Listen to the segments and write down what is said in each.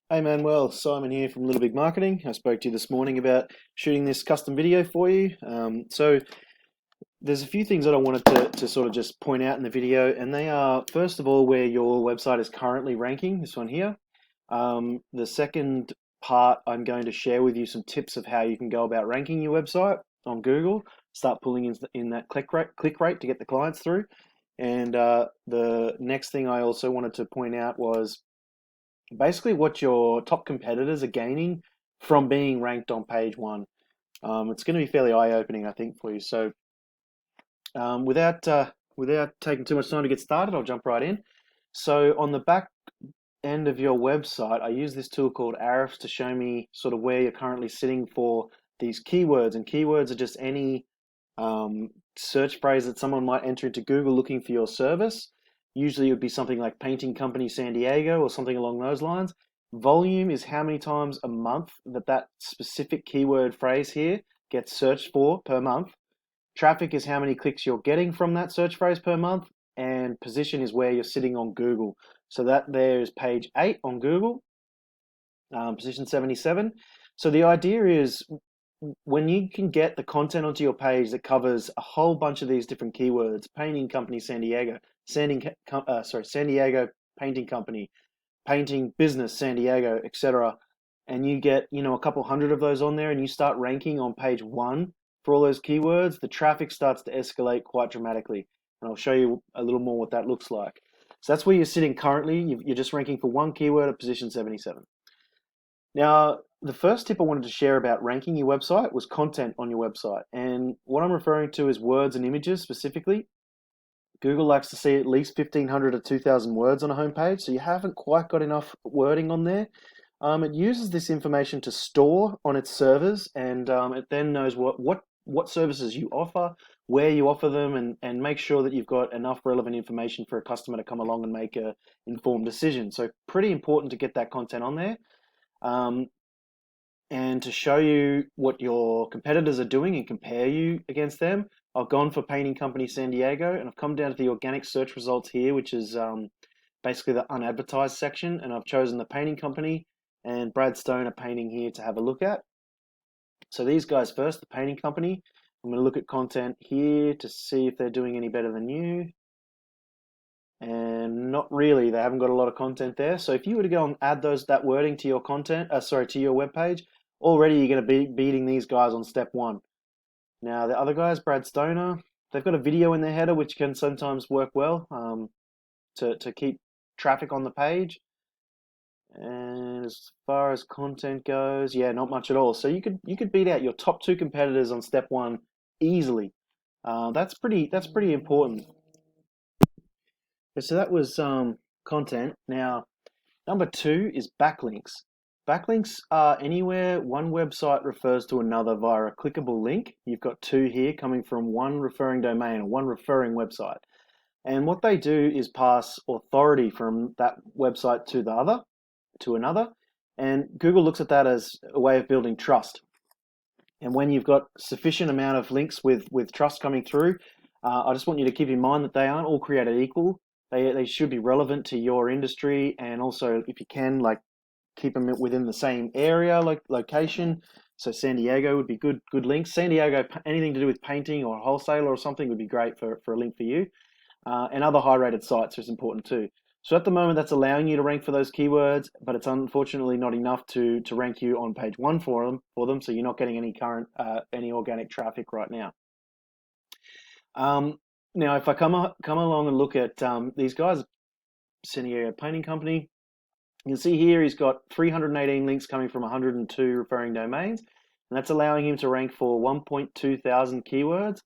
Hey Manuel, Simon here from Little Big Marketing. I spoke to you this morning about shooting this custom video for you. So there's a few things that I wanted to sort of just point out in the video, and they are, first of all, where your website is currently ranking, this one here. The second part, I'm going to share with you some tips of how you can go about ranking your website on Google, start pulling in that click rate to get the clients through. And the next thing I also wanted to point out was basically what your top competitors are gaining from being ranked on page one. It's going to be fairly eye-opening, I think, for you. So without taking too much time to get started, I'll jump right in. So on the back end of your website, I use this tool called Ahrefs to show me sort of where you're currently sitting for these keywords. And keywords are just any search phrase that someone might enter into Google looking for your service. Usually it would be something like painting company San Diego or something along those lines. Volume is how many times a month that specific keyword phrase here gets searched for per month. Traffic is how many clicks you're getting from that search phrase per month. And position is where you're sitting on Google. So that there is page 8 on Google, position 77. So the idea is when you can get the content onto your page that covers a whole bunch of these different keywords, painting company San Diego, San Diego painting company, painting business San Diego, etc., and you get a couple hundred of those on there, and you start ranking on page one for all those keywords, the traffic starts to escalate quite dramatically, and I'll show you a little more what that looks like. So that's where you're sitting currently. You're just ranking for one keyword at position 77. Now, the first tip I wanted to share about ranking your website was content on your website. And what I'm referring to is words and images specifically. Google likes to see at least 1,500 to 2,000 words on a homepage, so you haven't quite got enough wording on there. It uses this information to store on its servers, and it then knows what services you offer, where you offer them, and make sure that you've got enough relevant information for a customer to come along and make a informed decision. So pretty important to get that content on there. Um, and to show you what your competitors are doing and compare you against them, I've gone for painting company San Diego, and I've come down to the organic search results here, which is basically the unadvertised section, and I've chosen the painting company and Brad Stone painting here to have a look at. So these guys first, the painting company. I'm going to look at content here to see if they're doing any better than you. And not really, they haven't got a lot of content there. So if you were to go and add that wording to your content, to your web page, already you're going to be beating these guys on step one. Now the other guys, Brad Stoner, they've got a video in their header which can sometimes work well to keep traffic on the page. And as far as content goes, yeah, not much at all. So you could beat out your top two competitors on step one easily. That's pretty important. So that was content. Now number two is backlinks. Backlinks are anywhere one website refers to another via a clickable link. You've got two here coming from one referring domain or one referring website. And what they do is pass authority from that website to another. And Google looks at that as a way of building trust. And when you've got sufficient amount of links with trust coming through, I just want you to keep in mind that they aren't all created equal. They should be relevant to your industry, and also if you can, like, keep them within the same area, like location. So San Diego would be good links. San Diego, anything to do with painting or wholesaler or something would be great for a link for you. And other high rated sites is important too. So at the moment, that's allowing you to rank for those keywords, but it's unfortunately not enough to rank you on page one for them. So you're not getting any organic traffic right now. Now, if I come along and look at these guys, San Diego Painting Company, you can see here he's got 318 links coming from 102 referring domains, and that's allowing him to rank for 1.2 thousand keywords,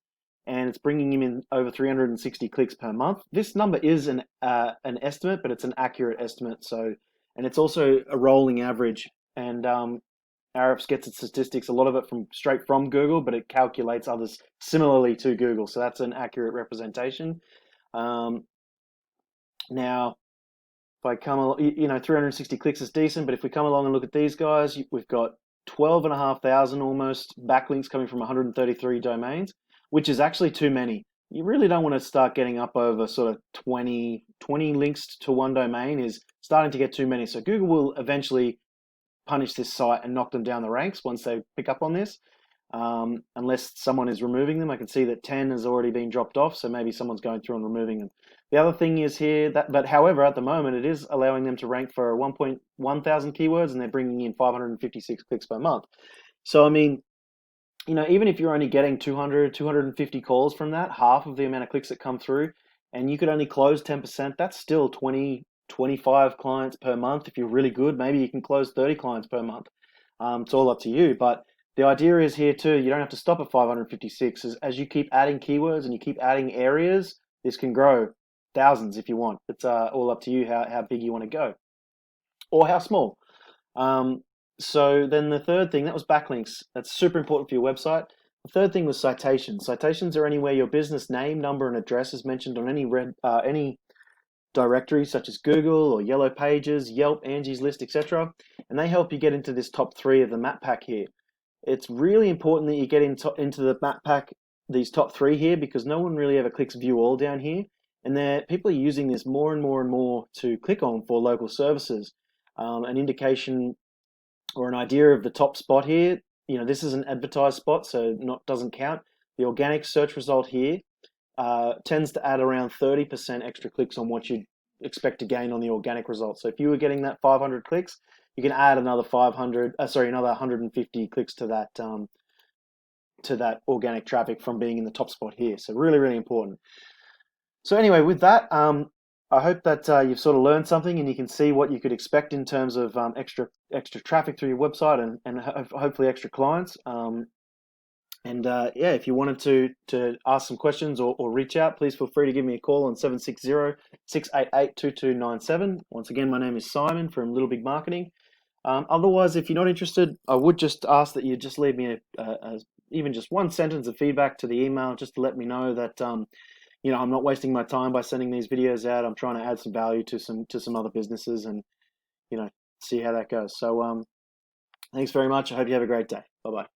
and it's bringing him in over 360 clicks per month. This number is an estimate, but it's an accurate estimate. So, and it's also a rolling average, and Ahrefs gets its statistics, a lot of it straight from Google, but it calculates others similarly to Google. So that's an accurate representation. Now, if I come, 360 clicks is decent, but if we come along and look at these guys, we've got 12,500 almost backlinks coming from 133 domains, which is actually too many. You really don't want to start getting up over sort of 20 links to one domain is starting to get too many. So Google will eventually punish this site and knock them down the ranks once they pick up on this. Unless someone is removing them. I can see that 10 has already been dropped off, so maybe someone's going through and removing them. The other thing is here but however, at the moment, it is allowing them to rank for 1.1 thousand keywords, and they're bringing in 556 clicks per month. So, I mean, even if you're only getting 200, 250 calls from that, half of the amount of clicks that come through, and you could only close 10%, that's still 20, 25 clients per month. If you're really good, maybe you can close 30 clients per month. It's all up to you. But the idea is here too, you don't have to stop at 556. As you keep adding keywords and you keep adding areas, this can grow thousands if you want. It's all up to you how big you want to go or how small. So then the third thing, that was backlinks. That's super important for your website. The third thing was citations. Citations are anywhere your business name, number, and address is mentioned on any directory such as Google or Yellow Pages, Yelp, Angie's List, etc. And they help you get into this top 3 of the map pack here. It's really important that you get into the map pack, these top 3 here, because no one really ever clicks view all down here. And people are using this more and more and more to click on for local services. An indication or an idea of the top spot here, this is an advertised spot, so doesn't count. The organic search result here tends to add around 30% extra clicks on what you'd expect to gain on the organic result. So if you were getting that 500 clicks, you can add another 150 clicks to that organic traffic from being in the top spot here. So really, really important. So anyway, with that, I hope that you've sort of learned something and you can see what you could expect in terms of extra traffic through your website and hopefully extra clients. If you wanted to ask some questions or reach out, please feel free to give me a call on 760-688-2297. Once again, my name is Simon from Little Big Marketing. Otherwise, if you're not interested, I would just ask that you just leave me even just one sentence of feedback to the email, just to let me know that I'm not wasting my time by sending these videos out. I'm trying to add some value to some other businesses and see how that goes. So thanks very much. I hope you have a great day. Bye bye.